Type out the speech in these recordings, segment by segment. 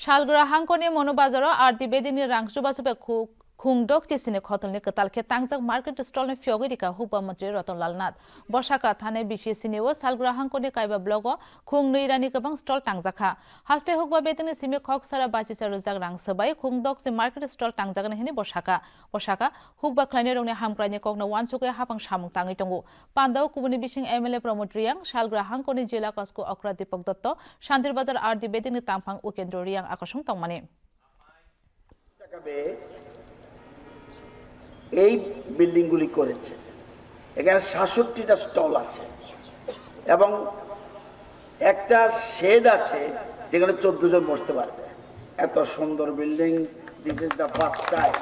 Shalgra hangkoni monobazaro arti bedini rangsubasobe khungdok tisine khotolni katalke tangjak market stall ne fyogirika hupa mantri Ratonlal Nath Boshaka thane bishi sinewo Shalgra hangkoni kaiba blogo khungnui rani kabang stall tangjaka haste hukba bedini sime khok sara bachi sarujak rangsabai khungdok se market stall tangjak hini Boshaka hukba khlaine rongni hamkrani kokno wansuke hapang samung tangi tongo pandau kubuni bishing MLA Pramod Riang Shalgra hangkoni jila kasko okra Deepak Dotto Shantir Bazar arti bedini tampang ukendro Riang akashong tongmani এই বিল্ডিংগুলি করেছে এখানে ৬৭টা stall আছে এবং একটা shade আছে যেখানে ১৪ জন বসতে পারবে এত সুন্দর building this is the first time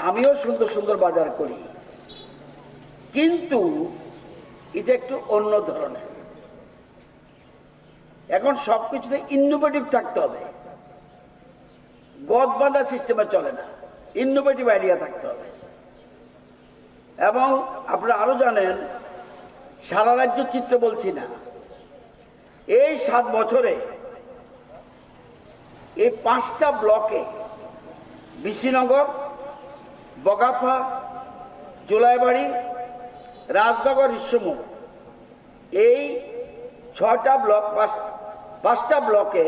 আমিও সুন্দর সুন্দর বাজার করি কিন্তু এটা একটু অন্য ধরনের এখন সবকিছুতে ইনোভেটিভ থাকতে হবে গদবাঁধা সিস্টেমে চলে না ইনোভেটিভ আইডিয়া থাকতে হবে এবং আপনারা আরো জানেন সারা রাজ্য চিত্র বলছি না এই ৭ বছরে এই ৫টা ব্লকে বিশিনগর বগাফা জুলাইবাড়ি রাজনগর ইসমুখ এই ৬টা ব্লক ৫টা ব্লকে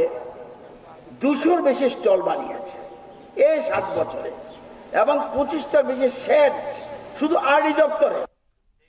২০০-র বেশি স্টল বানিয়েছে এই ৭ বছরে এবং ২৫টার বেশি শেড শুধু আরডি দপ্তরে